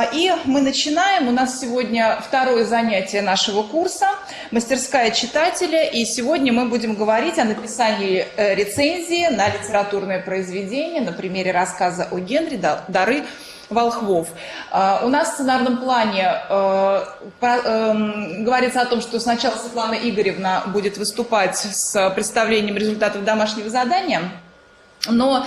И мы начинаем. У нас сегодня второе занятие нашего курса «Мастерская читателя». И сегодня мы будем говорить о написании рецензии на литературное произведение на примере рассказа о Генри «Дары волхвов». У нас в сценарном плане говорится о том, что сначала Светлана Игоревна будет выступать с представлением результатов домашнего задания, но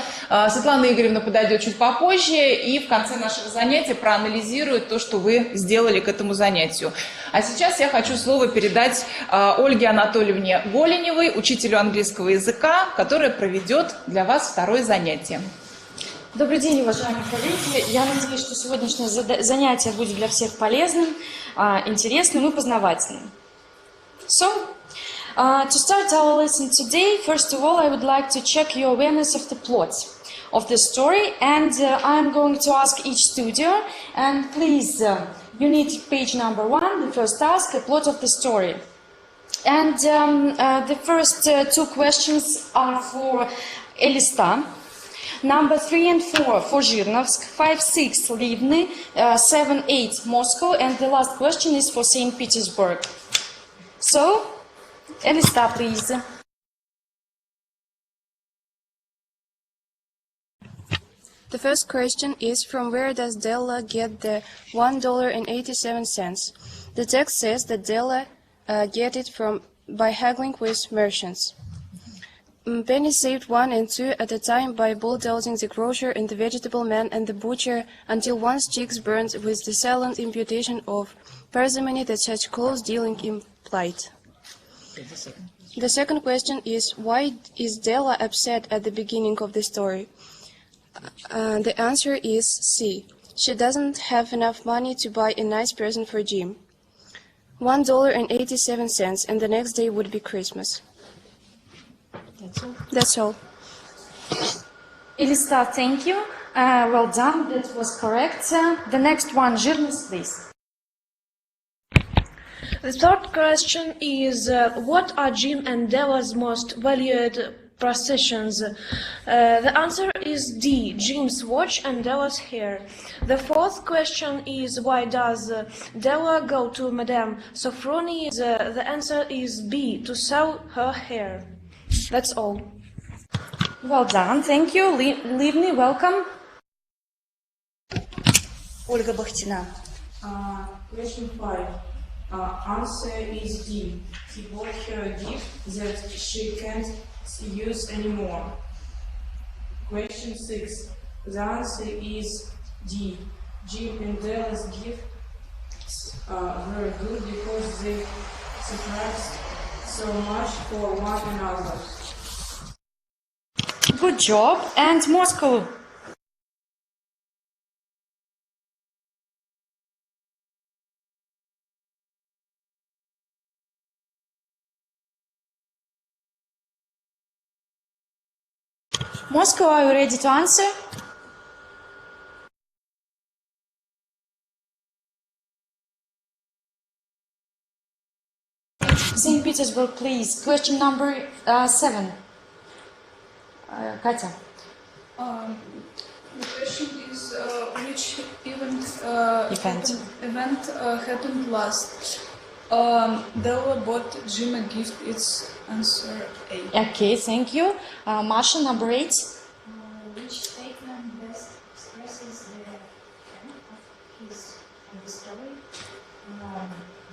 Светлана Игоревна подойдет чуть попозже и в конце нашего занятия проанализирует то, что вы сделали к этому занятию. А сейчас я хочу слово передать Ольге Анатольевне Голеневой, учителю английского языка, которая проведет для вас второе занятие. Добрый день, уважаемые коллеги. Я надеюсь, что сегодняшнее занятие будет для всех полезным, интересным и познавательным. To start our lesson today, first of all, I would like to check your awareness of the plot of the story, and I'm going to ask each studio, and please, you need page number 1, the first task, the plot of the story. And the first two questions are for Elista. Number 3 and 4 for Zhirnovsk, 5, 6 Livny, 7, 8 Moscow, and the last question is for St. Petersburg. So, Elista, please. The first question is, from where does Della get the $1.87? The text says that Della get it by haggling with merchants. Penny saved 1 and 2 at a time by bulldozing the grocer and the vegetable man and the butcher until one's cheeks burned with the silent imputation of parsimony that such close dealing implied. The second question is, why is Della upset at the beginning of the story? The answer is C. She doesn't have enough money to buy a nice present for Jim. $1.87, and the next day would be Christmas. That's all. Elista, thank you. Well done, that was correct. The next one, Zhirnovsk, please. The third question is, what are Jim and Della's most valued possessions? The answer is D, Jim's watch and Della's hair. The fourth question is, why does Della go to Madame Sofronie? The answer is B, to sell her hair. That's all. Well done, thank you. Livni, welcome. Olga Bakhtina. Question 5. Answer is D. He bought her a gift that she can't use anymore. Question 6. The answer is D. Jim and Della's gifts were good because they surprised so much for one another. Good job. And Moscow. Moscow, are you ready to answer? St. Petersburg, please. Question number 7. Katya. The question is, which event happened last? Della bought Jim a gift. It's answer A. Okay, thank you. Masha, number 8. Which statement best expresses the end of his story?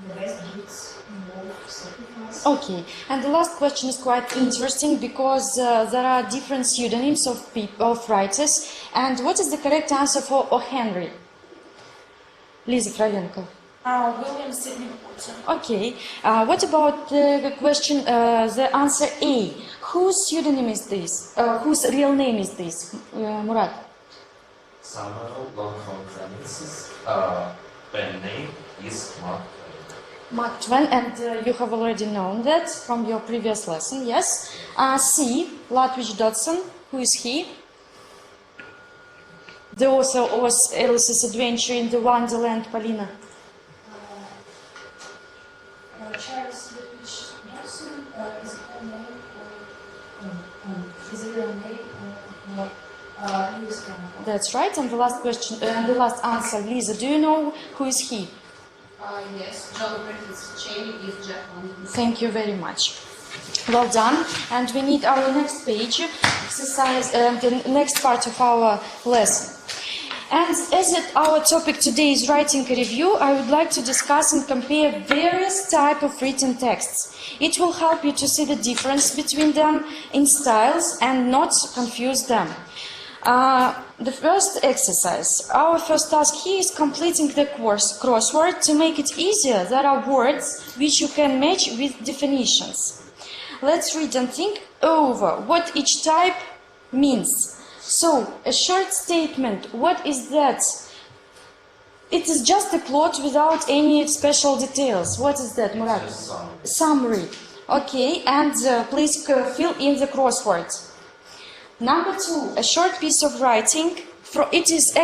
The best gifts involve sacrifice. Okay, and the last question is quite interesting because there are different pseudonyms of writers. And what is the correct answer for O. Henry? Lisa Kravenko. William Sidney Potter. Okay, what about the question, the answer A? Whose pseudonym is this? Whose real name is this? Murat. Samuel Longhorn Clemens's pen name is Mark Twain. Mark Twain, and you have already known that from your previous lesson, yes. C. Ludwig Dodson, who is he? The author of Alice's Adventure in the Wonderland, Polina. Charles Ludwig Dodson is a name is a real name for Lewis Carroll. That's right. And the last question, the last answer, Lisa, do you know who is he? Yes, John Griffith's Cheney is Jack London. Thank you very much. Well done. And we need our next page, exercise, the next part of our lesson. And as our topic today is writing a review, I would like to discuss and compare various types of written texts. It will help you to see the difference between them in styles and not confuse them. The first exercise, our first task here is completing the crossword. To make it easier, there are words which you can match with definitions. Let's read and think over what each type means. So, a short statement, what is that? It is just a plot without any special details. What is that, Murat? Summary. Okay, and please fill in the crossword. Number 2, a short piece of writing. It is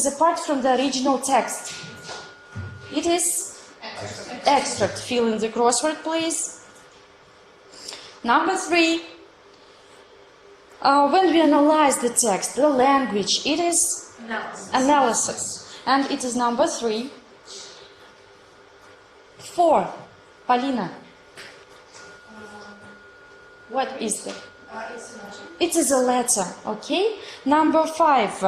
apart from the original text. It is extract. Fill in the crossword, please. Number 3, when we analyze the text, the language, it is analysis. And it is number 3. 4, Polina. What is that? It is a letter, okay? Number 5,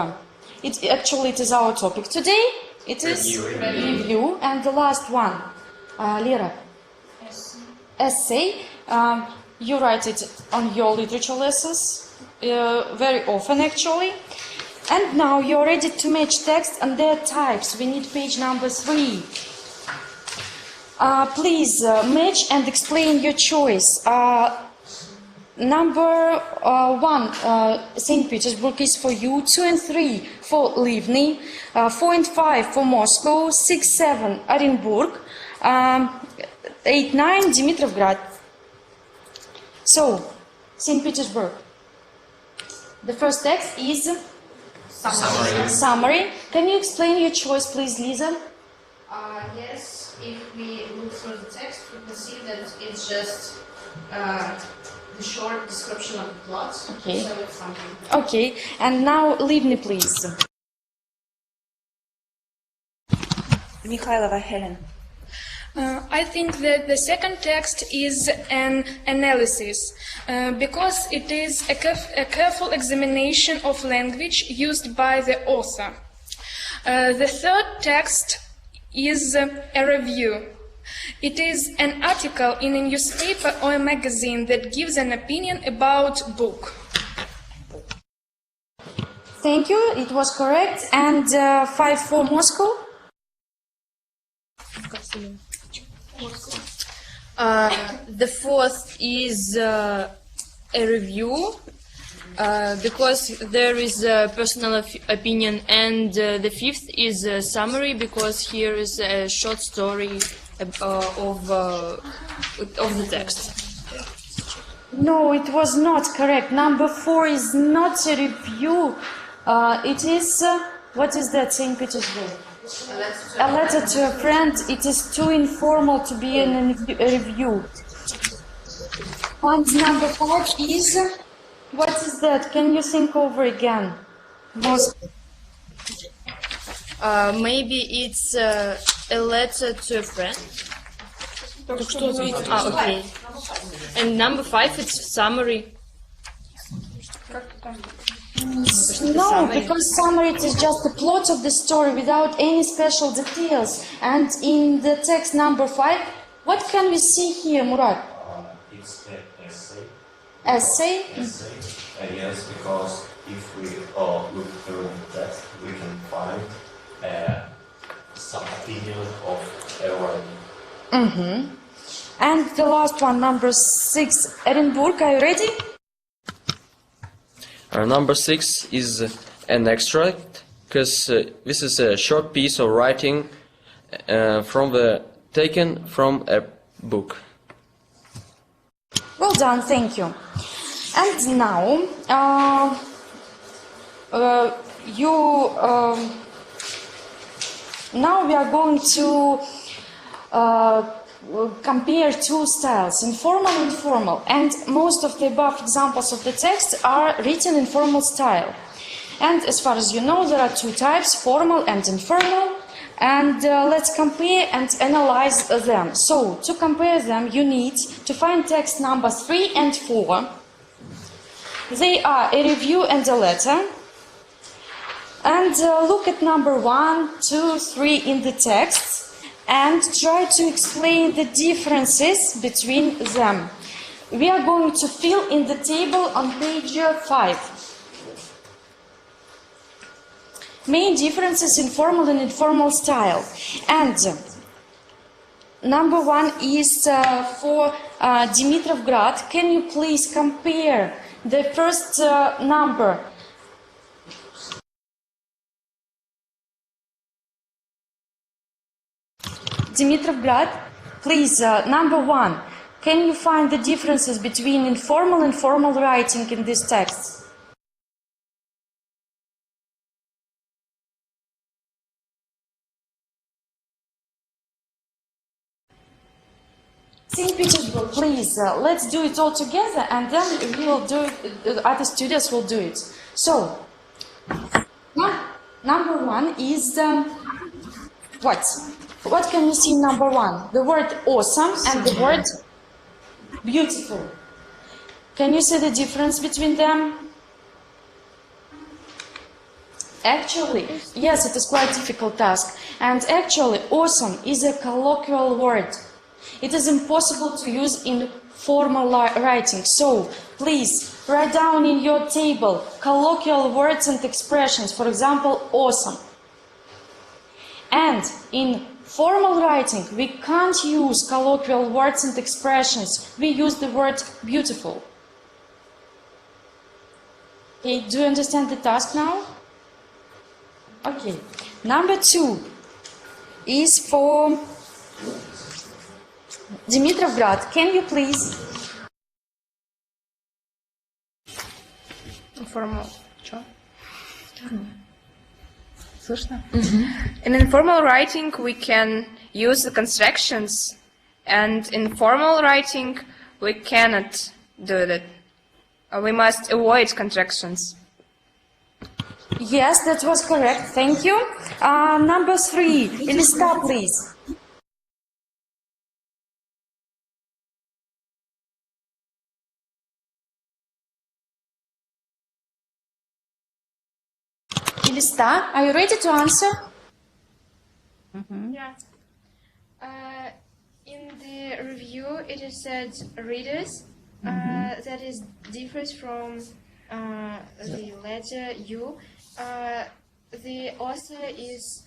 it is our topic today. It is review. And the last one, Lera. Essay. You write it on your literature lessons, very often actually. And now you're ready to match text and their types. We need page number 3. Please match and explain your choice. Number 1, St. Petersburg is for you. 2 and 3 for Livny. 4 and 5 for Moscow. 6, 7 Orenburg. 8, 9 Dimitrovgrad. So, St. Petersburg. The first text is summary. Can you explain your choice, please, Lisa? Yes, if we look through the text, we can see that it's just the short description of the plot. Okay. So it's something. Okay, and now Livni, please. Mikhailova Helen. I think that the second text is an analysis because it is a careful examination of language used by the author. The third text is a review. It is an article in a newspaper or a magazine that gives an opinion about book. Thank you, it was correct. And 5 for Moscow? The fourth is a review because there is a personal opinion, and the fifth is a summary because here is a short story of the text. No, it was not correct. Number 4 is not a review. It is, what is that, St. Petersburg? A letter to a friend. It is too informal to be a review. And number 5 is, what is that? Can you think over again? Maybe it's a letter to a friend. Okay. And number 5, it's summary. No, because summary it is just a plot of the story without any special details. And in the text number 5, what can we see here, Murat? It's an essay. Essay? Yes, because if we look through the text, we can find some opinion of everyone. And the last one, number 6, Edinburgh, are you ready? Number 6 is an extract, because this is a short piece of writing taken from a book. Well done, thank you. And now, now we are going to compare two styles, informal and formal, and most of the above examples of the text are written in formal style. And as far as you know, there are two types, formal and informal. And let's compare and analyze them. So, to compare them, you need to find text number 3 and 4. They are a review and a letter. And look at number 1, 2, 3 in the text and try to explain the differences between them. We are going to fill in the table on page 5. Main differences in formal and informal style. And number 1 is for Dimitrovgrad. Can you please compare the first number? Dimitrovgrad, please, number 1. Can you find the differences between informal and formal writing in these texts? St. Petersburg, please, let's do it all together and then we will do it, other students will do it. So, number 1 is, what? What can you see in number 1? The word awesome and the word beautiful. Can you see the difference between them? Actually, yes, it is quite a difficult task. And actually, awesome is a colloquial word. It is impossible to use in formal writing. So, please, write down in your table colloquial words and expressions. For example, awesome. And in formal writing, we can't use colloquial words and expressions. We use the word beautiful. Okay, do you understand the task now? Okay. Number 2 is for Dimitrovgrad. Can you please? Formal. In informal writing, we can use the constructions, and in formal writing, we cannot do that. We must avoid contractions. Yes, that was correct. Thank you. Number 3, Elista, please. Elista, are you ready to answer? Yeah. In the review, it is said readers. That is different from the letter U. The author is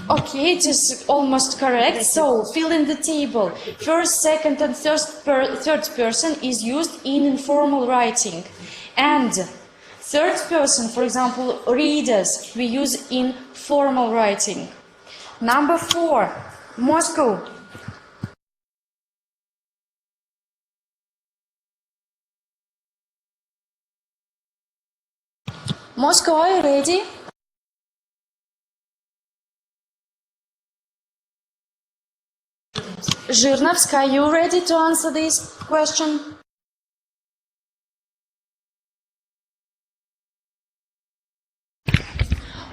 Okay, it is almost correct. So, fill in the table. First, second, and third person is used in informal writing. And third person, for example, readers, we use in formal writing. Number 4, Moscow. Moscow, are you ready? Zhirnovsk, are you ready to answer this question?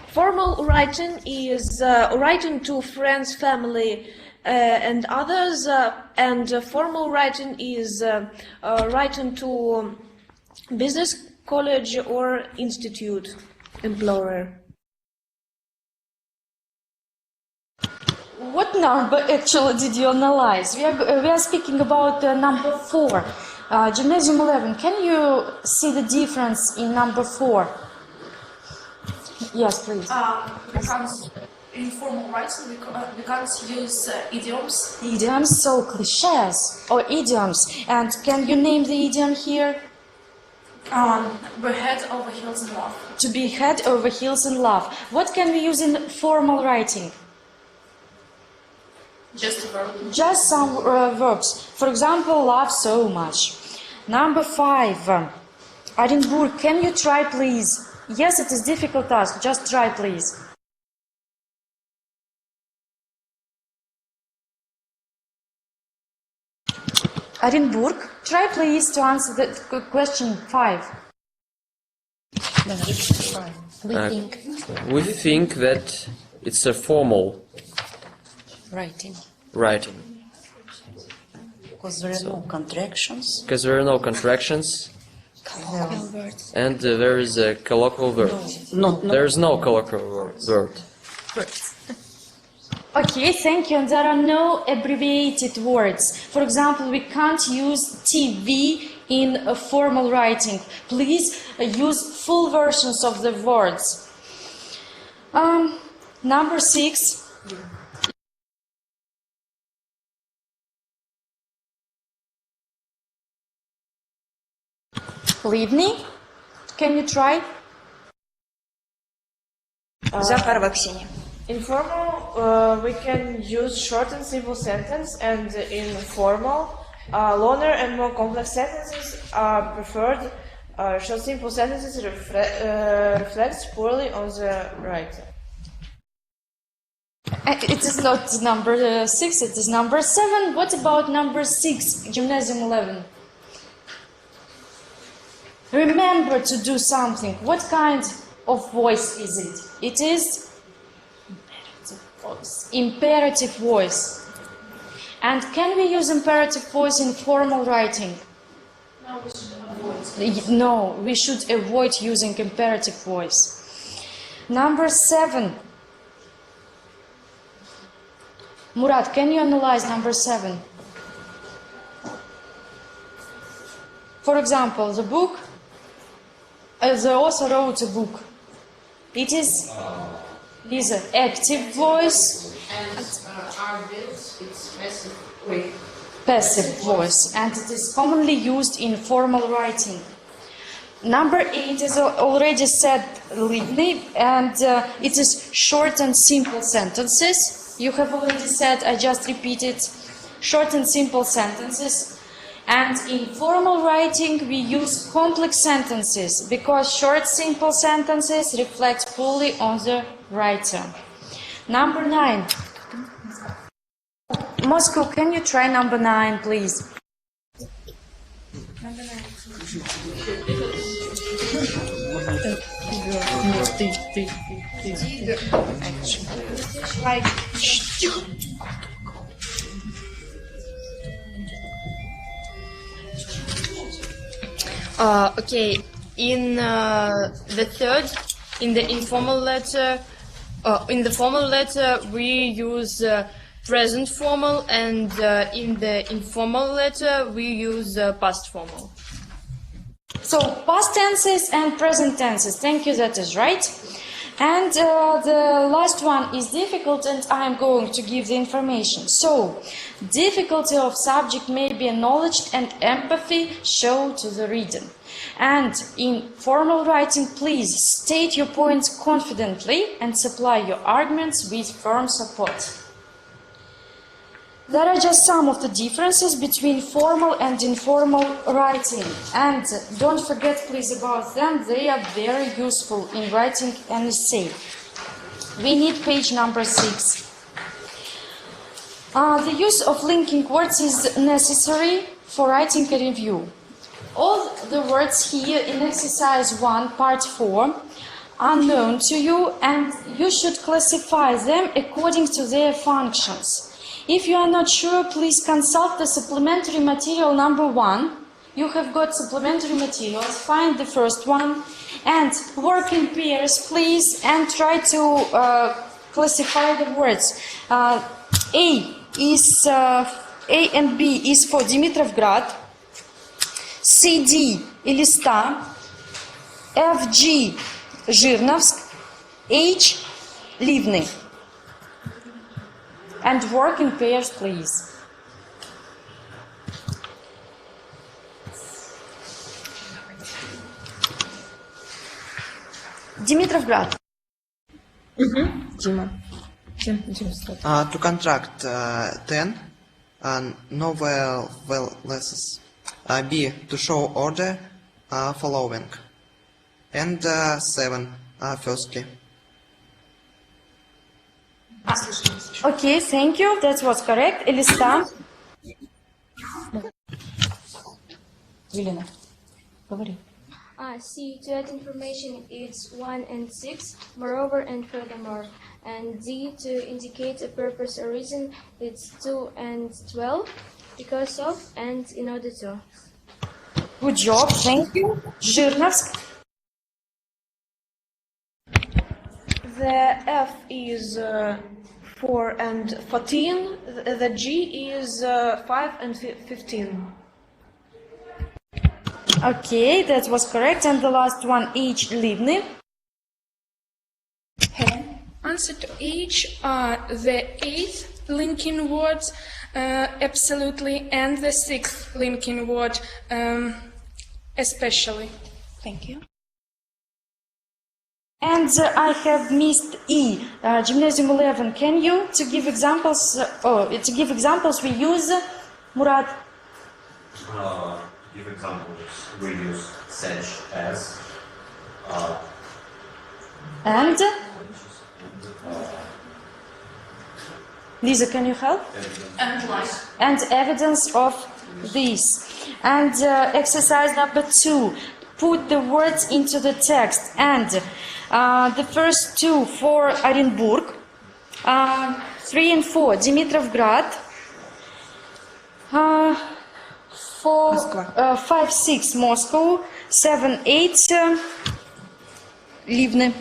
Formal writing is writing to friends, family, and others, and formal writing is writing to business college or institute employer. What number actually did you analyze? We are speaking about number 4, Gymnasium 11. Can you see the difference in number 4? Yes, please. Because in formal writing we can't use idioms. Idioms, so cliches or idioms. And can you name the idiom here? We're head over heels in love. To be head over heels in love. What can we use in formal writing? Just a verb. Just some verbs. For example, love so much. Number 5. Orenburg, can you try, please? Yes, it is a difficult task. Just try, please. Orenburg, try please to answer the question 5. We think that it's a formal Writing. writing. Because there are no contractions. Because there are no contractions and there is a colloquial word. There is no colloquial word. Okay, thank you. And there are no abbreviated words. For example, we can't use TV in a formal writing. Please use full versions of the words. Number 6. Livni, can you try? Захарова Ксения. In formal, we can use short and simple sentence, and in formal, longer and more complex sentences are preferred. Short, simple sentences reflects poorly on the writer. It is not number 6, it is number 7. What about number 6, Gymnasium 11? Remember to do something. What kind of voice is it? It is imperative voice. And can we use imperative voice in formal writing? No, we should avoid using imperative voice. Number 7. Murat, can you analyze number 7? For example, the book, the author wrote a book. It is an active voice. And arbeit, it's passive. Passive voice, and it is commonly used in formal writing. Number 8 is already said, Livni, and it is short and simple sentences. You have already said, I just repeated, short and simple sentences. And in formal writing, we use complex sentences because short, simple sentences reflect poorly on the writer. Number 9. Moscow, can you try number 9, please? Number 9. Okay, in the third, in the informal letter, in the formal letter we use present formal, and in the informal letter we use past formal. So past tenses and present tenses. Thank you, that is right. And the last one is difficult, and I am going to give the information. So, difficulty of subject may be acknowledged and empathy shown to the reader. And in formal writing, please state your points confidently and supply your arguments with firm support. There are just some of the differences between formal and informal writing, and don't forget please about them, they are very useful in writing an essay. We need page number 6. The use of linking words is necessary for writing a review. All the words here in exercise 1, part 4, are known to you, and you should classify them according to their functions. If you are not sure, please consult the supplementary material number 1. You have got supplementary materials, find the first one, and work in pairs, please, and try to classify the words. A and B is for Dimitrovgrad, CD – Elista, FG – Zhirnovsk, H – Livny. And work in pairs, please. Dimitrovgrad. Дима. To contract 10 no vowels. B. To show order following. And 7 firstly. Okay, thank you. That was correct. Elista. Елена, говори. C, to add information, it's 1 and 6, moreover and furthermore. And D, to indicate a purpose or reason, it's 2 and 12, because of and in order to. Good job, thank you. Жирновск. The F is 4 and 14. The G is 5 and 15. Okay, that was correct. And the last one, H, Livni. Answer to H are the 8th linking word, absolutely, and the 6th linking word, especially. Thank you. And I have missed E, Gymnasium 11. Can you, to give examples, we use, Murat? Give examples, we use such as And? Lisa, can you help? And evidence of this. And exercise number 2, put the words into the text. And the first two for Orenburg, 3 and 4, Dimitrovgrad, 5, 6, Moscow, 7, 8, Livne.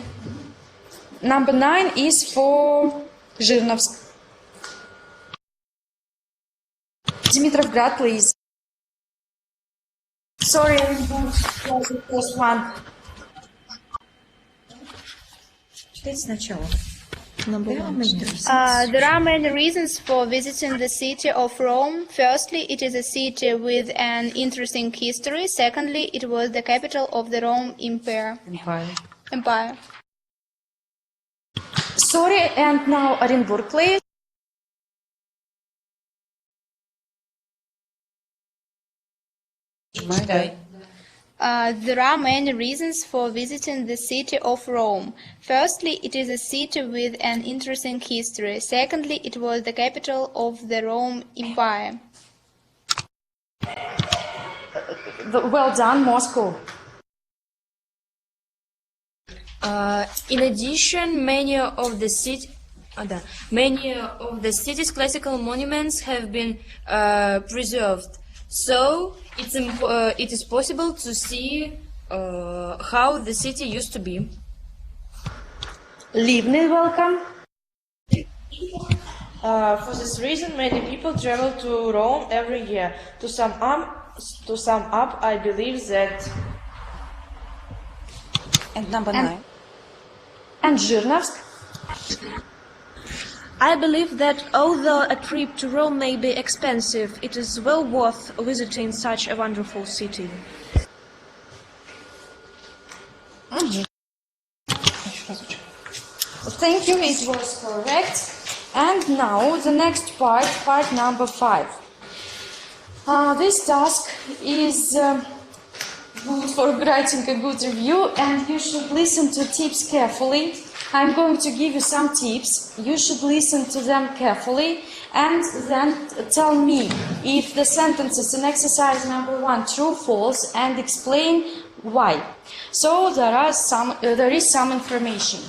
Number 9 is for Zhirnovsk. Dimitrovgrad, please. Sorry, the first one. Читайте сначала. There are many reasons for visiting the city of Rome. Firstly, it is a city with an interesting history. Secondly, it was the capital of the Rome Empire. Sorry, and now Orenburg, please. There are many reasons for visiting the city of Rome. Firstly, it is a city with an interesting history. Secondly, it was the capital of the Rome Empire. Well done, Moscow. In addition, many of the city's classical monuments have been preserved. So it is possible to see how the city used to be. Livni, welcome. For this reason, many people travel to Rome every year. To sum up, I believe that. And number 9. And Zhirnovsk. I believe that although a trip to Rome may be expensive, it is well worth visiting such a wonderful city. Thank you, it was correct. And now the next part, part number 5. This task is good for writing a good review, and you should listen to tips carefully. I'm going to give you some tips. You should listen to them carefully and then tell me if the sentences in exercise number 1 true, false, and explain why. So there is some information.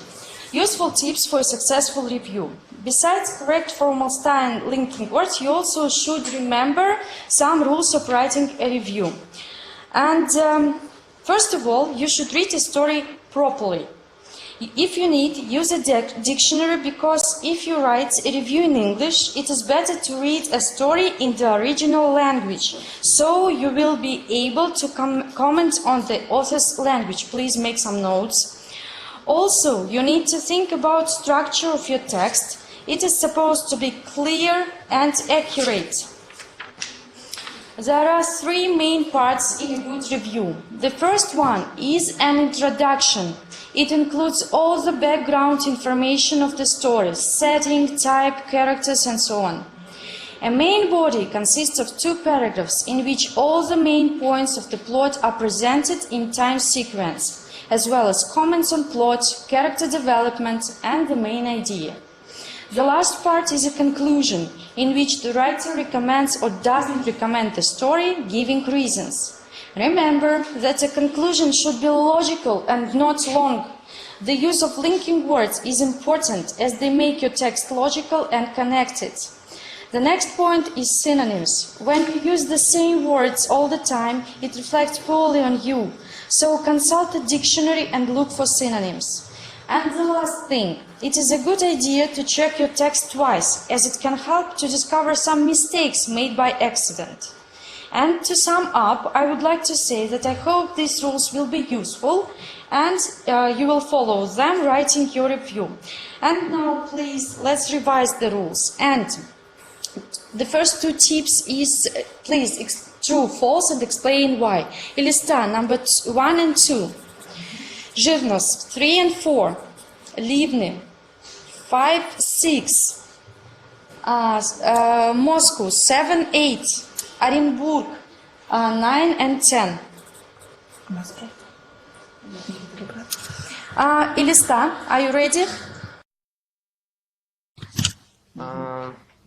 Useful tips for a successful review. Besides correct formal style and linking words, you also should remember some rules of writing a review. And first of all, you should read a story properly. If you need, use a dictionary, because if you write a review in English, it is better to read a story in the original language, so you will be able to comment on the author's language. Please make some notes. Also, you need to think about structure of your text. It is supposed to be clear and accurate. There are 3 main parts in a good review. The first one is an introduction. It includes all the background information of the story, setting, type, characters, and so on. A main body consists of 2 paragraphs in which all the main points of the plot are presented in time sequence, as well as comments on plot, character development, and the main idea. The last part is a conclusion, in which the writer recommends or doesn't recommend the story, giving reasons. Remember that a conclusion should be logical and not long. The use of linking words is important as they make your text logical and connected. The next point is synonyms. When you use the same words all the time, it reflects poorly on you. So consult a dictionary and look for synonyms. And the last thing, it is a good idea to check your text twice, as it can help to discover some mistakes made by accident. And to sum up, I would like to say that I hope these rules will be useful and you will follow them writing your review. And now please, let's revise the rules. And the first two tips is, please, true, false, and explain why. Ilista, number 1 and 2. Жирность, 3 and 4. Livni, 5, 6. Moscow, 7, 8. Orenburg, 9 and 10. Ilista, are you ready?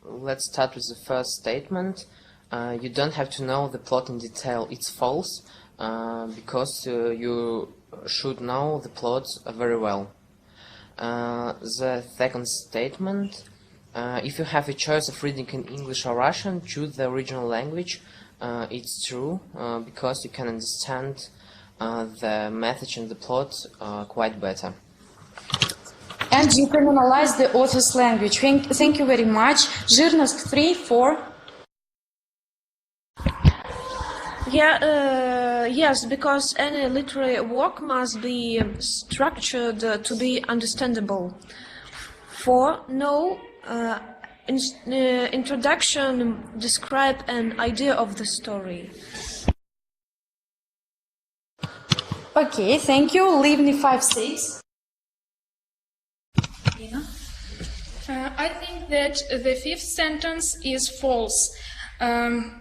Let's start with the first statement. You don't have to know the plot in detail. It's false, because you should know the plot very well. The second statement, if you have a choice of reading in English or Russian, choose the original language. It's true, because you can understand the message and the plot quite better. And you can analyze the author's language. Thank you very much. Жирность 3, 4. Yes, because any literary work must be structured to be understandable. 4. No. Introduction describe an idea of the story. Okay, thank you. Livni 5, 6. I think that the fifth sentence is false. And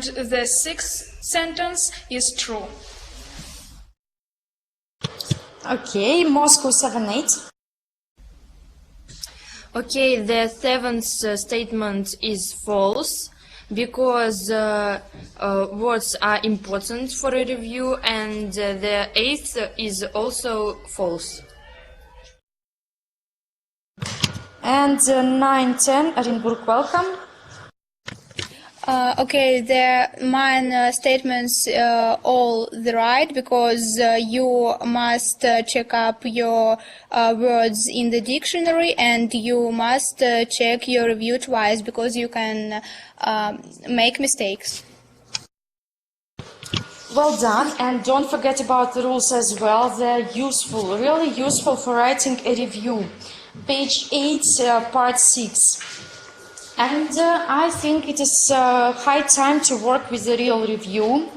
the sixth sentence is true. Okay, Moscow 7, 8. Okay, the seventh statement is false because words are important for a review, and the eighth is also false. And 9, 10, Orenburg, welcome. Okay, mine statements all the right, because you must check up your words in the dictionary, and you must check your review twice, because you can make mistakes. Well done, and don't forget about the rules as well. They're useful, really useful for writing a review. Page 8, part 6. And I think it is high time to work with the real review.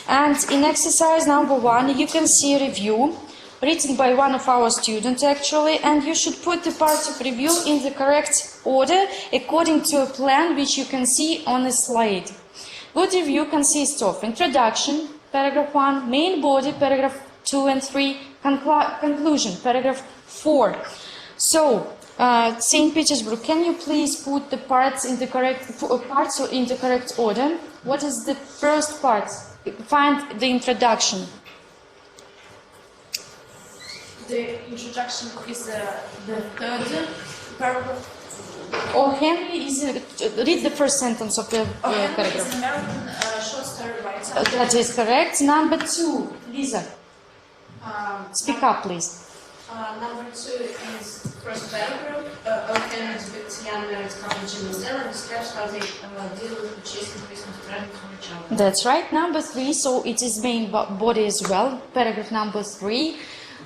And in exercise number 1, you can see a review written by one of our students actually, and you should put the parts of review in the correct order according to a plan which you can see on the slide. Good review consists of introduction, paragraph 1, main body, paragraph 2 and 3, conclusion, paragraph 4. So, St. Petersburg, can you please put the parts in the correct order? What is the first part? Find the introduction. The introduction is the third paragraph. Or Henry, read the first sentence of the paragraph. Is an American short story writer. That is correct. Number 2, Lisa. Speak up, please. Number 2 is first paragraph. O'Hanlon depicts young married couple Jim and Della and describes how they deal with purchasing Christmas presents for each other. That's right. Number 3, so it is main body as well. Paragraph number 3.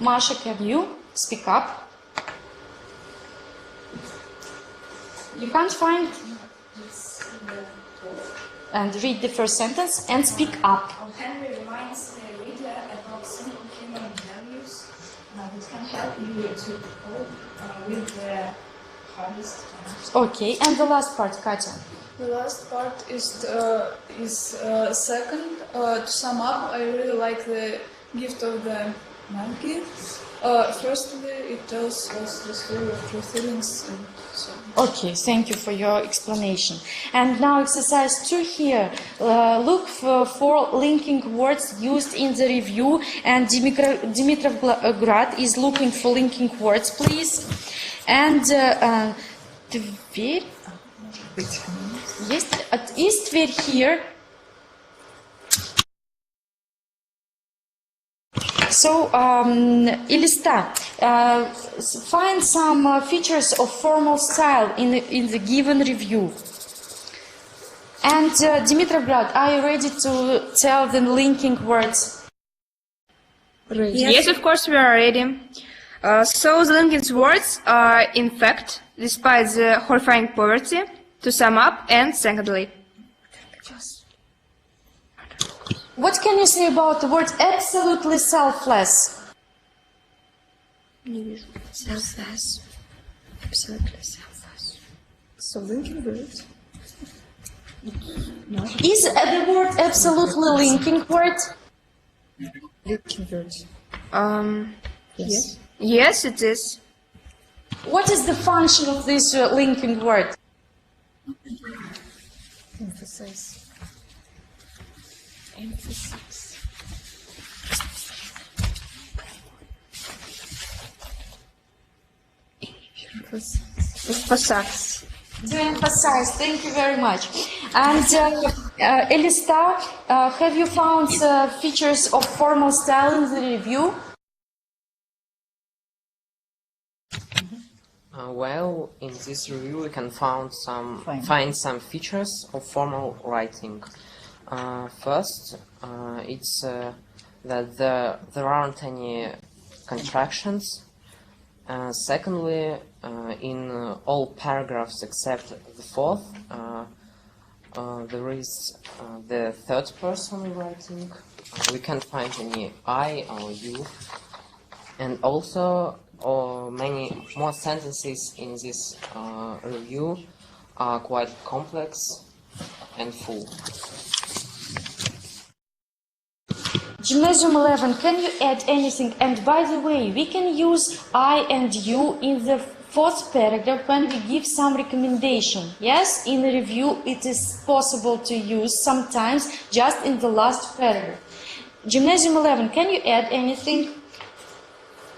Masha, can you speak up? You can't find and read the first sentence and speak up. Henry reminds the reader about simple human values that can help you to cope with the hardest times. Okay, and the last part, Katya. The last part is second. To sum up, I really like the gift of the monkey. Firstly, it tells us the story of true feelings and so on. Okay, thank you for your explanation. And now exercise 2 here. Look for linking words used in the review, and Dimitrovgrad is looking for linking words, please. And Tver. Is Tver here? So, Ilista, find some features of formal style in the given review. And Dimitrovgrad, are you ready to tell the linking words? Yes, of course we are ready. So the linking words are, in fact, despite the horrifying poverty, to sum up, and secondly. What can you say about the word absolutely selfless? Selfless. Absolutely selfless. So linking words. No. Is the word absolutely linking word? Linking words. Yes. Yes, it is. What is the function of this linking word? Emphasize. Emphasis. Emphasize. To emphasize, thank you very much. And Elista, have you found features of formal style in the review? Well, in this review we can find some features of formal writing. First, it's that there aren't any contractions. Secondly, in all paragraphs except the fourth, there is the third person writing. We can't find any I or you. And also, many more sentences in this review are quite complex and full. Gymnasium 11, can you add anything? And by the way, we can use I and you in the fourth paragraph when we give some recommendation. Yes, in the review it is possible to use sometimes just in the last paragraph. Gymnasium 11, can you add anything?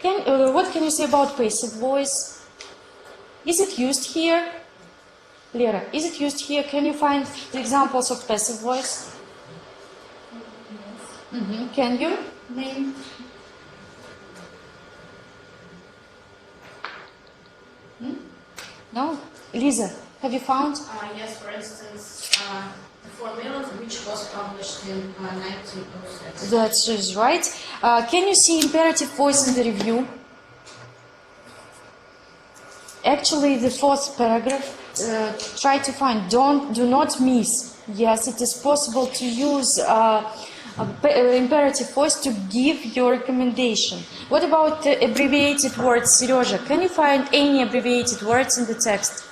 What can you say about passive voice? Is it used here? Lera, is it used here? Can you find the examples of passive voice? Can you name? No? Lisa, have you found? Yes, for instance, the formula which was published in 1906. That is right. Can you see imperative voice in the review? Actually, the fourth paragraph, try to find do not miss. Yes, it is possible to use imperative voice to give your recommendation. What about abbreviated words, Serежа? Can you find any abbreviated words in the text?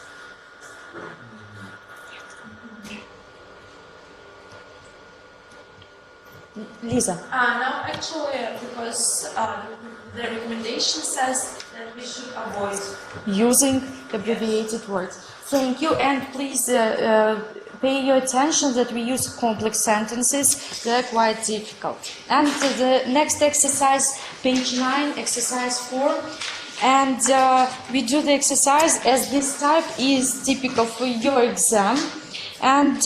Lisa. No, actually, because the recommendation says that we should avoid using abbreviated words. Thank you, and please pay your attention that we use complex sentences. They're quite difficult. And the next exercise, page 9, exercise 4. And we do the exercise as this type is typical for your exam. And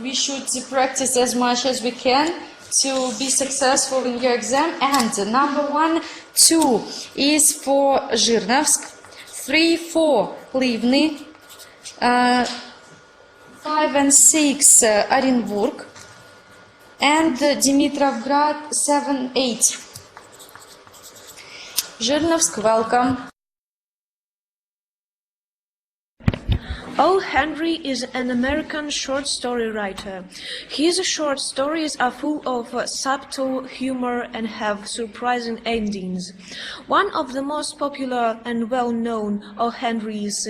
we should practice as much as we can to be successful in your exam. And number 1, 2 is for Zhirnovsk, 3, 4 Livny, 5 and 6 Orenburg, and Dimitrovgrad 7, 8. Zhirnovsk, welcome. O. Henry is an American short story writer. His short stories are full of subtle humor and have surprising endings. One of the most popular and well-known O. Henry's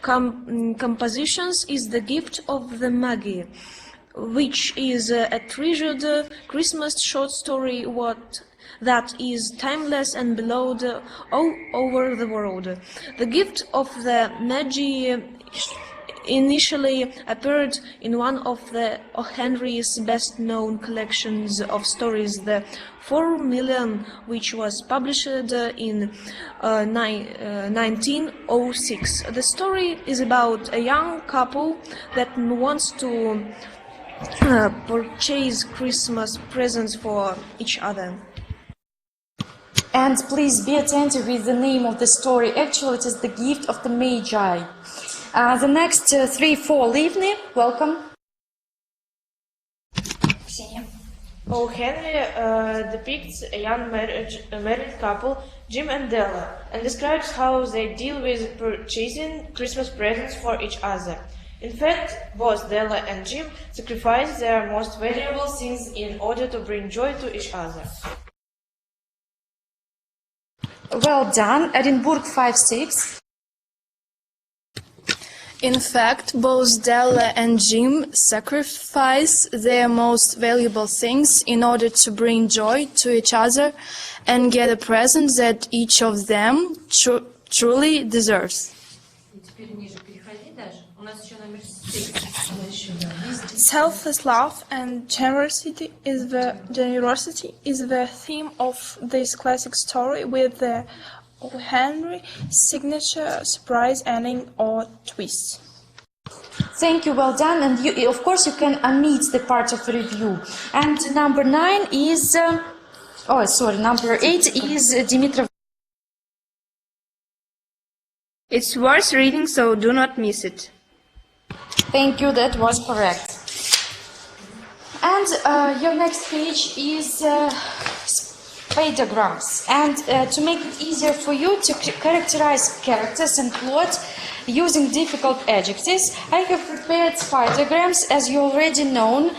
compositions is The Gift of the Magi, which is a treasured Christmas short story that is timeless and beloved all over the world. The gift of the Magi initially appeared in one of the O. Henry's best-known collections of stories, the 4 Million, which was published in 1906. The story is about a young couple that wants to purchase Christmas presents for each other. And please be attentive with the name of the story. Actually, it is the gift of the Magi. The next 3-4, Livni, welcome. O. Henry depicts a young married couple, Jim and Della, and describes how they deal with purchasing Christmas presents for each other. In fact, both Della and Jim sacrifice their most valuable things in order to bring joy to each other. Well done. Edinburgh 5-6. In fact, both Della and Jim sacrifice their most valuable things in order to bring joy to each other and get a present that each of them truly deserves. Selfless love and generosity is the theme of this classic story, with the O. Henry signature surprise ending or twist. Thank you, well done. And you, of course, you can omit the part of review. And number 9 is, number 8 is Dimitrov. It's worth reading, so do not miss it. Thank you, that was correct. And your next page is paideograms. And to make it easier for you to characterize characters and plot using difficult adjectives, I have prepared paideograms, as you already know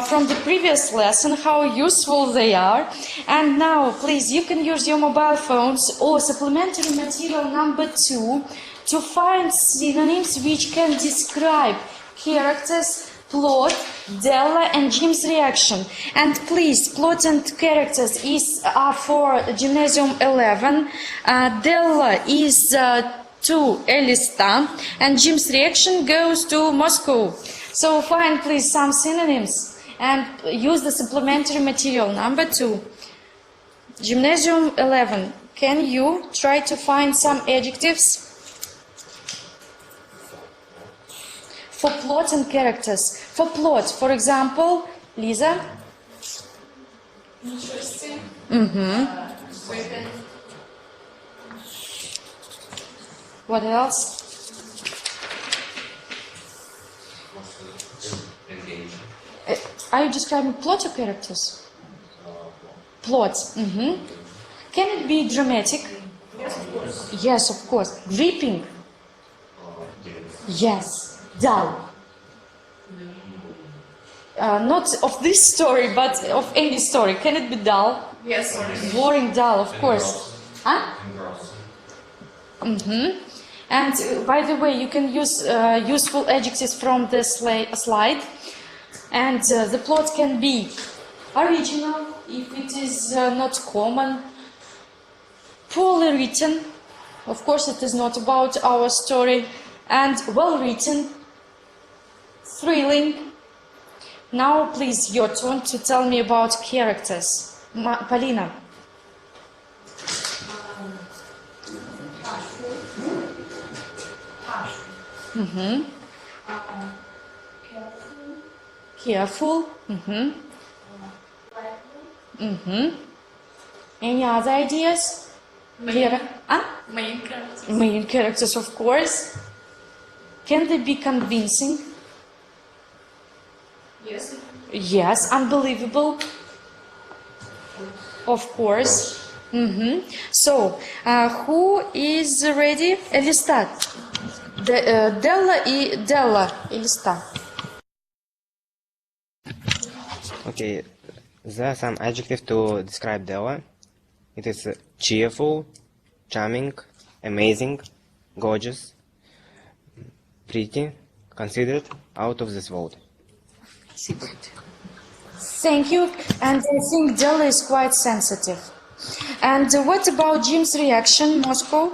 from the previous lesson how useful they are. And now, please, you can use your mobile phones or supplementary material number 2 to find synonyms which can describe characters, plot, Della and Jim's reaction. And please, plot and characters are for Gymnasium 11, Della is to Elista, and Jim's reaction goes to Moscow. So find, please, some synonyms and use the supplementary material number 2. Gymnasium 11, can you try to find some adjectives for plot and characters? For plot, for example, Lisa? Interesting. Mm-hmm. What else? Are you describing plot or characters? Plots. Mm-hmm. Can it be dramatic? Yes, of course. Yes, of course. Gripping? Yes. Dull. Not of this story, but of any story. Can it be dull? Yes. Boring, dull, of course. Huh? Mm-hmm. And by the way, you can use useful adjectives from the slide. And the plot can be original, if it is not common, poorly written, of course it is not about our story, and well written, thrilling. Now please, your turn to tell me about characters. Polina. Mm-hmm. Careful. Mm-hmm. Mm-hmm. Any other ideas? Main characters. Main characters, of course. Can they be convincing? Yes. Yes. Unbelievable? Of course. Mm-hmm. So, who is ready? Elista. Della, Elista. Okay, there are some adjectives to describe Della. It is cheerful, charming, amazing, gorgeous, pretty, considerate, out of this world. Thank you. And I think Della is quite sensitive. And what about Jim's reaction, Moscow?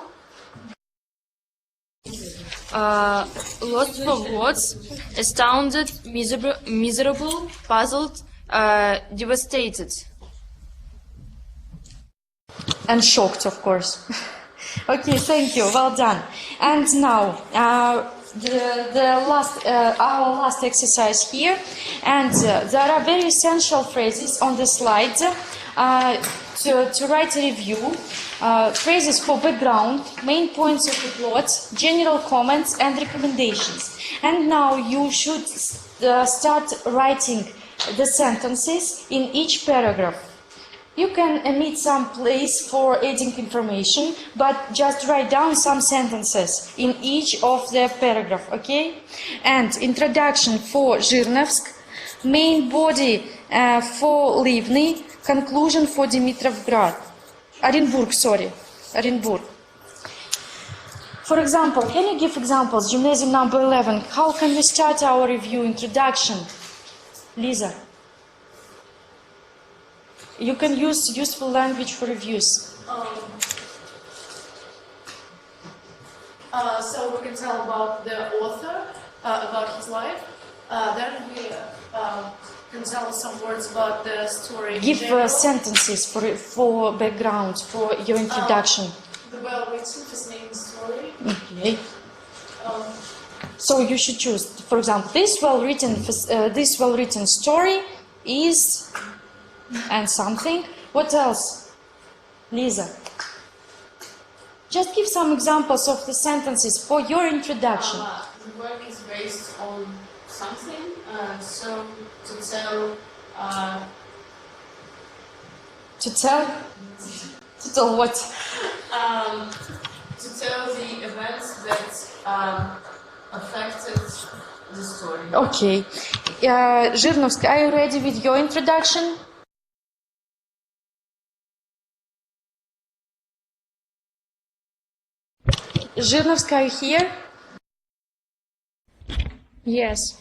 Lost for words, astounded, miserable, puzzled, devastated. And shocked, of course. Okay, thank you. Well done. And now, our last exercise here, and there are very essential phrases on the slide to write a review. Phrases for background, main points of the plot, general comments and recommendations. And now you should start writing the sentences in each paragraph. You can omit some place for adding information, but just write down some sentences in each of the paragraph, okay? And introduction for Zhirnovsk, main body for Livny, conclusion for Dimitrovgrad. Orenburg. For example, can you give examples? Gymnasium number 11. How can we start our review introduction? Lisa. You can use useful language for reviews. So we can tell about the author, about his life. Then we can tell some words about the story. Give sentences for background, for your introduction. The well-written, fascinating story. Okay. So you should choose. For example, this well-written story is, and something. What else, Lisa? Just give some examples of the sentences for your introduction. The work is based on something, so to tell. To tell what? To tell the events that affected the story. Okay. Zhirnovsk, are you ready with your introduction? Zhirnovsk, are you here? Yes.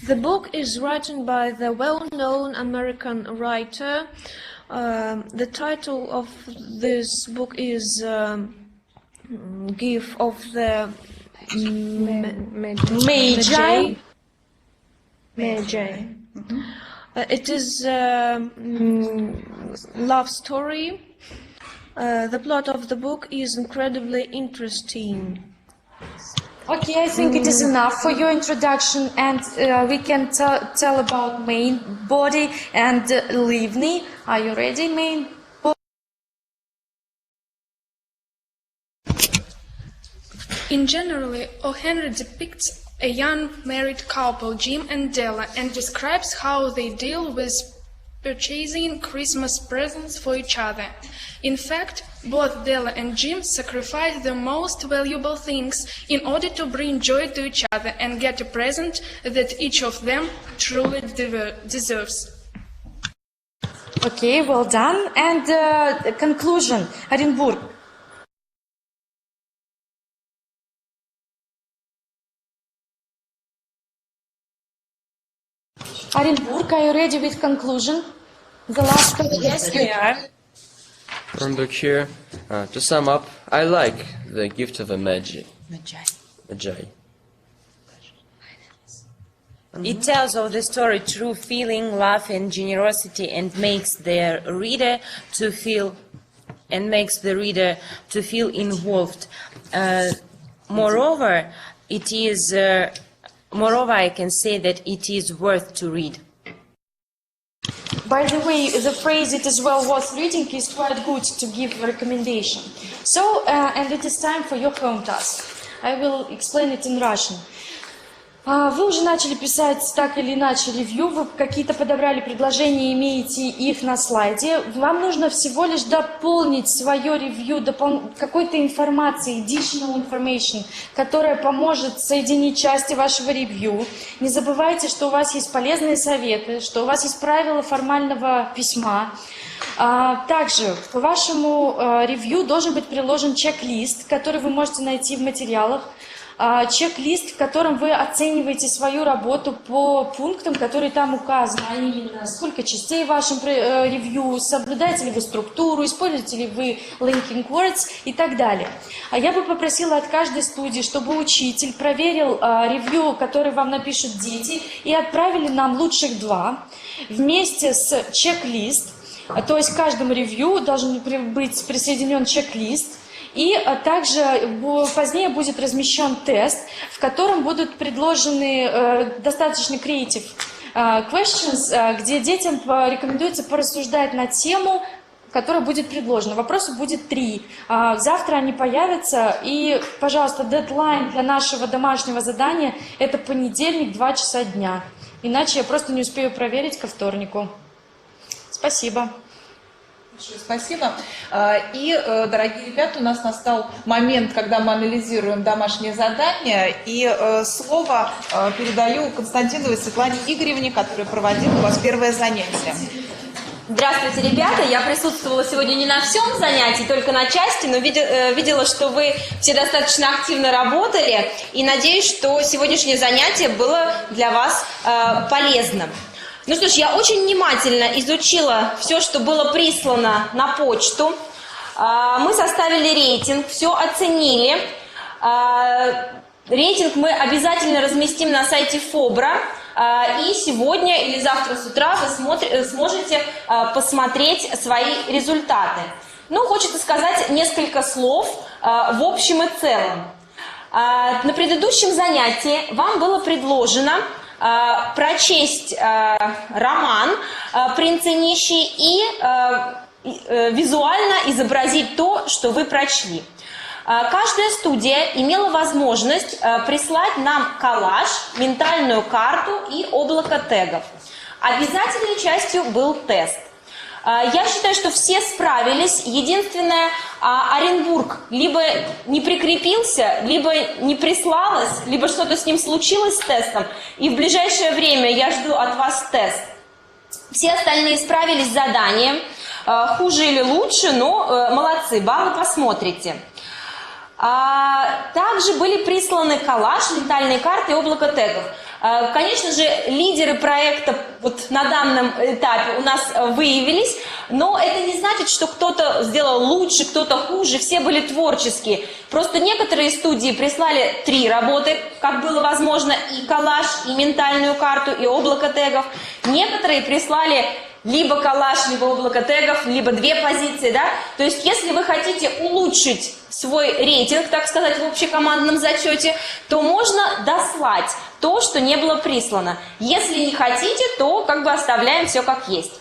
The book is written by the well-known American writer. The title of this book is Gift of the Magi. It is a love story. The plot of the book is incredibly interesting. Okay, I think it is enough for your introduction, and we can tell about main body and Livni. Are you ready, main body? In generally, O. Henry depicts a young married couple, Jim and Della, and describes how they deal with purchasing Christmas presents for each other. In fact, both Della and Jim sacrifice their most valuable things in order to bring joy to each other and get a present that each of them truly deserves. Okay, well done. And conclusion, Orenburg. Orenburg, are you ready with conclusion? The last question. Yes, we are. Orenburg here. To sum up, I like the gift of a Magi. It tells of the story true feeling, love and generosity, and makes the reader to feel involved. Moreover, I can say that it is worth to read. By the way, the phrase "it is well worth reading" is quite good to give a recommendation. So, and it is time for your home task. I will explain it in Russian. Вы уже начали писать так или иначе ревью, вы какие-то подобрали предложения, имеете их на слайде. Вам нужно всего лишь дополнить свое ревью какой-то информацией, additional information, которая поможет соединить части вашего ревью. Не забывайте, что у вас есть полезные советы, что у вас есть правила формального письма. Также к вашему ревью должен быть приложен чек-лист, который вы можете найти в материалах. чек-лист, в котором вы оцениваете свою работу по пунктам, которые там указаны, а именно сколько частей в вашем ревью, соблюдаете ли вы структуру, используете ли вы linking words и так далее. А я бы попросила от каждой студии, чтобы учитель проверил ревью, который вам напишут дети, и отправили нам лучших 2 вместе с чек-лист. То есть к каждому ревью должен быть присоединен чек-лист. И также позднее будет размещен тест, в котором будут предложены достаточно creative questions, где детям рекомендуется порассуждать на тему, которая будет предложена. Вопросов будет 3. Завтра они появятся. И, пожалуйста, дедлайн для нашего домашнего задания – это понедельник, 2 часа дня. Иначе я просто не успею проверить ко вторнику. Спасибо. Спасибо. И, дорогие ребята, у нас настал момент, когда мы анализируем домашнее задание. И слово передаю Константиновой Светлане Игоревне, которая проводила у вас первое занятие. Здравствуйте, ребята! Я присутствовала сегодня не на всем занятии, только на части, но видела, что вы все достаточно активно работали, и надеюсь, что сегодняшнее занятие было для вас полезным. Ну что ж, я очень внимательно изучила все, что было прислано на почту. Мы составили рейтинг, все оценили. Рейтинг мы обязательно разместим на сайте ФОБРа. И сегодня или завтра с утра вы сможете посмотреть свои результаты. Ну, хочется сказать несколько слов в общем и целом. На предыдущем занятии вам было предложено прочесть роман «Принц и нищий» и визуально изобразить то, что вы прочли. Каждая студия имела возможность прислать нам коллаж, ментальную карту и облако тегов. Обязательной частью был тест. Я считаю, что все справились. Единственное, Оренбург либо не прикрепился, либо не прислалось, либо что-то с ним случилось с тестом. И в ближайшее время я жду от вас тест. Все остальные справились с заданием. Хуже или лучше, но молодцы, баллы посмотрите. Также были присланы коллаж, ментальные карты и облако тегов. Конечно же, лидеры проекта вот на данном этапе у нас выявились, но это не значит, что кто-то сделал лучше, кто-то хуже, все были творческие. Просто некоторые студии прислали 3 работы, как было возможно, и коллаж, и ментальную карту, и облако тегов. Некоторые прислали либо коллаж, либо облако тегов, либо 2 позиции, да? То есть, если вы хотите улучшить свой рейтинг, так сказать, в общекомандном зачете, то можно дослать то, что не было прислано. Если не хотите, то как бы оставляем все как есть.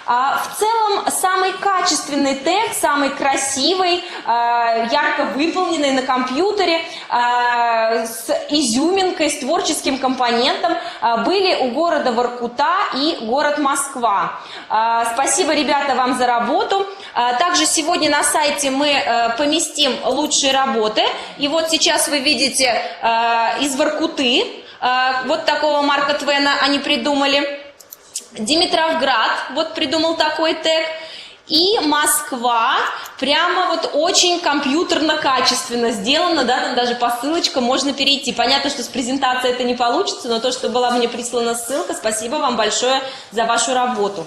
В целом, самый качественный тег, самый красивый, ярко выполненный на компьютере, с изюминкой, с творческим компонентом, были у города Воркута и город Москва. Спасибо, ребята, вам за работу. Также сегодня на сайте мы поместим лучшие работы. И вот сейчас вы видите из Воркуты, вот такого Марка Твена они придумали. Димитровград, вот придумал такой тег, и Москва, прямо вот очень компьютерно-качественно сделано, да, там даже по ссылочкам можно перейти. Понятно, что с презентацией это не получится, но то, что была мне прислана ссылка, спасибо вам большое за вашу работу.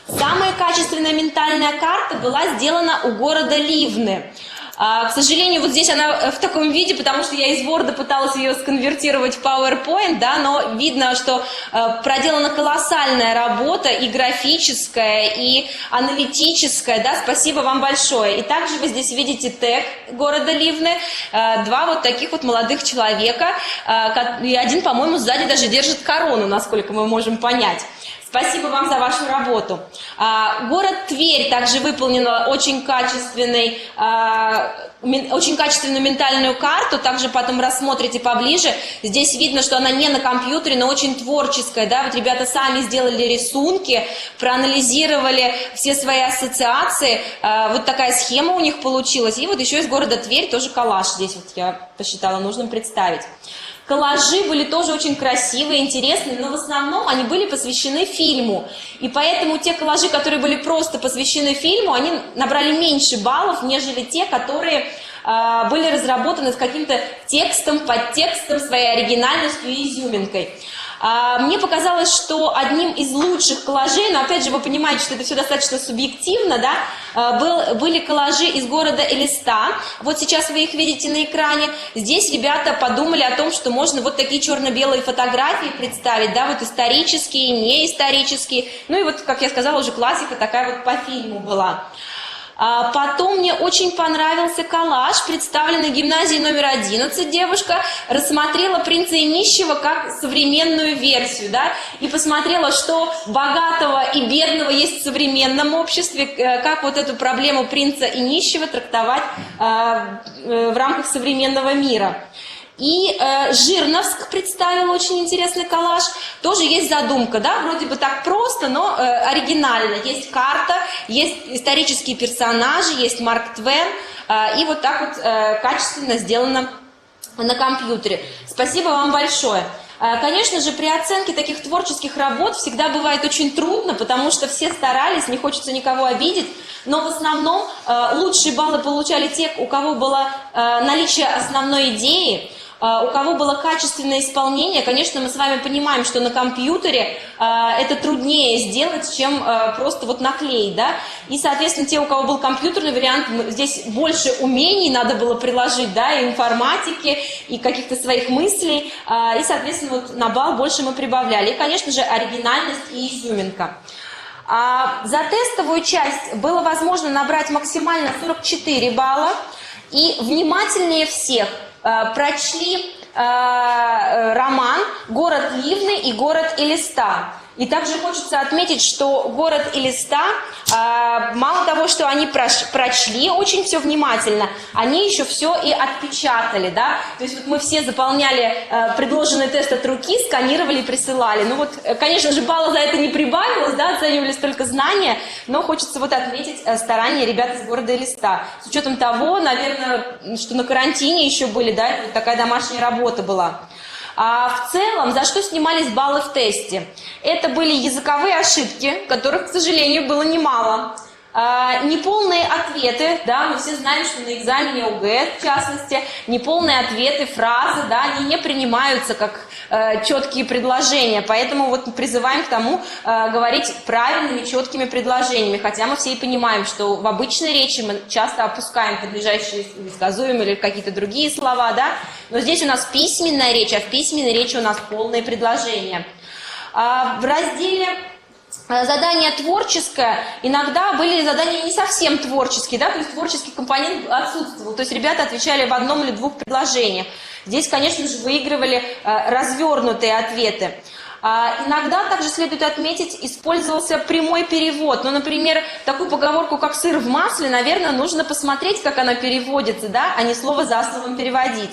Самая качественная ментальная карта была сделана у города Ливны. К сожалению, вот здесь она в таком виде, потому что я из Word пыталась ее сконвертировать в PowerPoint, да, но видно, что проделана колоссальная работа и графическая, и аналитическая, да, спасибо вам большое. И также вы здесь видите тег города Ливны, 2 вот таких вот молодых человека, и один, по-моему, сзади даже держит корону, насколько мы можем понять. Спасибо вам за вашу работу. Город Тверь также выполнила очень качественную ментальную карту, также потом рассмотрите поближе. Здесь видно, что она не на компьютере, но очень творческая. Да? Вот ребята сами сделали рисунки, проанализировали все свои ассоциации. Вот такая схема у них получилась. И вот еще из города Тверь тоже коллаж. Здесь вот я посчитала нужным представить. Коллажи были тоже очень красивые, интересные, но в основном они были посвящены фильму. И поэтому те коллажи, которые были просто посвящены фильму, они набрали меньше баллов, нежели те, которые были разработаны с каким-то текстом, подтекстом, своей оригинальностью и изюминкой. Мне показалось, что одним из лучших коллажей, но опять же вы понимаете, что это все достаточно субъективно, да, были коллажи из города Элиста. Вот сейчас вы их видите на экране. Здесь ребята подумали о том, что можно вот такие черно-белые фотографии представить, да, вот исторические, неисторические. Ну и вот, как я сказала, уже классика такая вот по фильму была. Потом мне очень понравился коллаж, представленный в гимназии номер 11. Девушка рассмотрела «Принца и нищего» как современную версию, да, и посмотрела, что богатого и бедного есть в современном обществе, как вот эту проблему принца и нищего трактовать в рамках современного мира. И Жирновск представил очень интересный коллаж. Тоже есть задумка, да, вроде бы так просто, но оригинально. Есть карта, есть исторические персонажи, есть Марк Твен, и вот так вот качественно сделано на компьютере. Спасибо вам большое. Конечно же, при оценке таких творческих работ всегда бывает очень трудно, потому что все старались, не хочется никого обидеть, но в основном лучшие баллы получали те, у кого было наличие основной идеи, у кого было качественное исполнение. Конечно, мы с вами понимаем, что на компьютере это труднее сделать, чем просто вот наклеить, да, и, соответственно, те, у кого был компьютерный вариант, здесь больше умений надо было приложить, да, и информатики, и каких-то своих мыслей, и, соответственно, вот на балл больше мы прибавляли, и, конечно же, оригинальность и изюминка. За тестовую часть было возможно набрать максимально 44 балла, и внимательнее всех прочли роман «Город Ливны» и «Город Элиста». И также хочется отметить, что «Город Элиста», мало того, что они прочли очень все внимательно, они еще все и отпечатали, да, то есть вот мы все заполняли предложенный тест от руки, сканировали и присылали. Ну вот, конечно же, балла за это не прибавилось, да, оценивались только знания, но хочется вот отметить старания ребят из «Города Элиста». С учетом того, наверное, что на карантине еще были, да, это вот такая домашняя работа была. А в целом, за что снимались баллы в тесте? Это были языковые ошибки, которых, к сожалению, было немало. Неполные ответы, да, мы все знаем, что на экзамене ОГЭ, в частности, неполные ответы, фразы, да, они не принимаются как четкие предложения, поэтому вот призываем к тому говорить правильными, четкими предложениями, хотя мы все и понимаем, что в обычной речи мы часто опускаем подлежащие сказуемые или какие-то другие слова, да, но здесь у нас письменная речь, а в письменной речи у нас полные предложения. В разделе задание творческое, иногда были задания не совсем творческие, да, то есть творческий компонент отсутствовал, то есть ребята отвечали в одном или двух предложениях. Здесь, конечно же, выигрывали развернутые ответы. Иногда также следует отметить, использовался прямой перевод. Ну, например, такую поговорку, как «сыр в масле», наверное, нужно посмотреть, как она переводится, да, а не слово за словом переводить.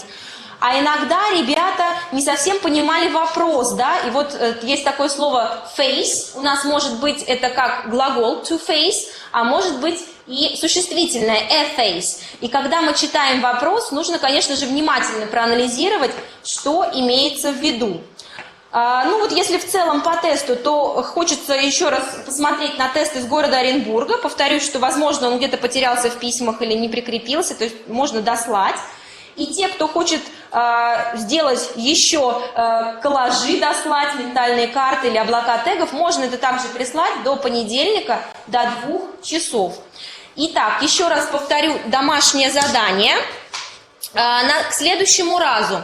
А иногда ребята не совсем понимали вопрос, да, и вот есть такое слово face, у нас может быть это как глагол to face, а может быть и существительное a face. И когда мы читаем вопрос, нужно, конечно же, внимательно проанализировать, что имеется в виду. Ну вот если в целом по тесту, то хочется еще раз посмотреть на тест из города Оренбурга. Повторюсь, что, возможно, он где-то потерялся в письмах или не прикрепился, то есть можно дослать. И те, кто хочет сделать еще коллажи, дослать, ментальные карты или облака тегов, можно это также прислать до понедельника, до 2 часов. Итак, еще раз повторю домашнее задание. К следующему разу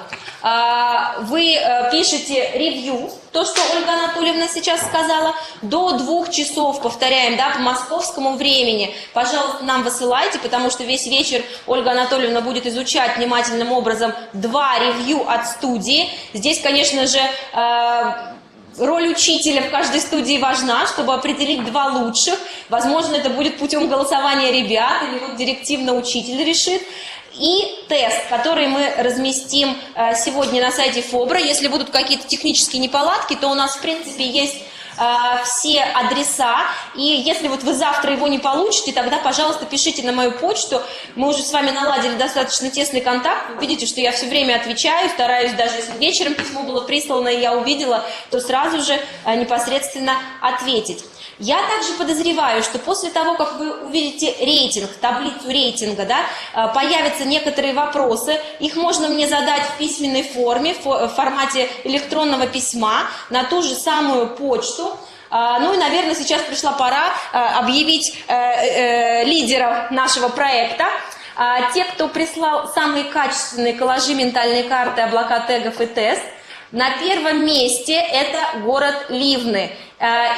вы пишете ревью, то, что Ольга Анатольевна сейчас сказала, до 2 часов, повторяем, да, по московскому времени. Пожалуйста, нам высылайте, потому что весь вечер Ольга Анатольевна будет изучать внимательным образом 2 ревью от студии. Здесь, конечно же, роль учителя в каждой студии важна, чтобы определить 2 лучших. Возможно, это будет путем голосования ребят, или вот директивно учитель решит. И тест, который мы разместим сегодня на сайте ФОБРа. Если будут какие-то технические неполадки, то у нас, в принципе, есть все адреса, и если вот вы завтра его не получите, тогда, пожалуйста, пишите на мою почту. Мы уже с вами наладили достаточно тесный контакт. Вы видите, что я все время отвечаю, стараюсь, даже если вечером письмо было прислано, и я увидела, то сразу же непосредственно ответить. Я также подозреваю, что после того, как вы увидите рейтинг, таблицу рейтинга, да, появятся некоторые вопросы, их можно мне задать в письменной форме, в формате электронного письма, на ту же самую почту. Ну и, наверное, сейчас пришла пора объявить лидеров нашего проекта. Те, кто прислал самые качественные коллажи, ментальные карты, облака тегов и тест. На первом месте это город Ливны.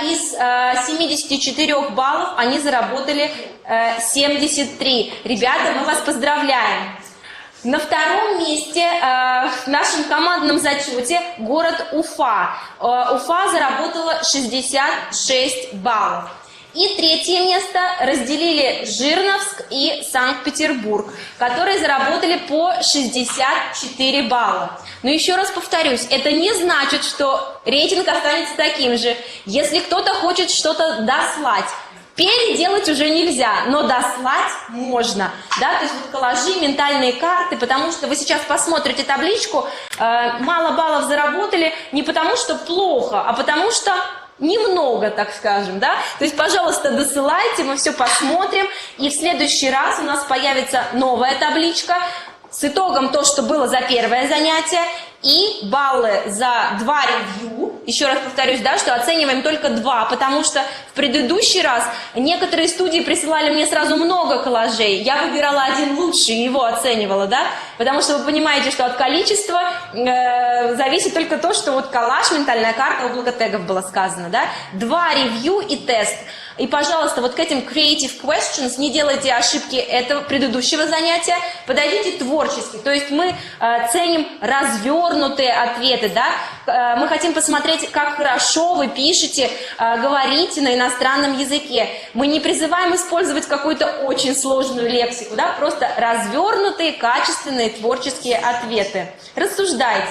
Из 74 баллов они заработали 73. Ребята, мы вас поздравляем. На втором месте в нашем командном зачете город Уфа. Уфа заработала 66 баллов. И третье место разделили Жирновск и Санкт-Петербург, которые заработали по 64 балла. Но еще раз повторюсь, это не значит, что рейтинг останется таким же. Если кто-то хочет что-то дослать, переделать уже нельзя, но дослать можно. Да? То есть вот коллажи, ментальные карты, потому что вы сейчас посмотрите табличку, мало баллов заработали не потому что плохо, а потому что немного, так скажем, да? То есть, пожалуйста, досылайте, мы все посмотрим, и в следующий раз у нас появится новая табличка с итогом то, что было за первое занятие, и баллы за 2 ревью. Еще раз повторюсь, да, что оцениваем только 2, потому что в предыдущий раз некоторые студии присылали мне сразу много коллажей. Я выбирала один лучший и его оценивала, да, потому что вы понимаете, что от количества зависит только то, что вот коллаж, ментальная карта, облако тегов было сказано, да. 2 ревью и тест. И, пожалуйста, вот к этим creative questions не делайте ошибки этого предыдущего занятия, подойдите творчески. То есть мы ценим развернутые ответы, да? Мы хотим посмотреть, как хорошо вы пишете, говорите на иностранном языке. Мы не призываем использовать какую-то очень сложную лексику, да? Просто развернутые, качественные, творческие ответы. Рассуждайте.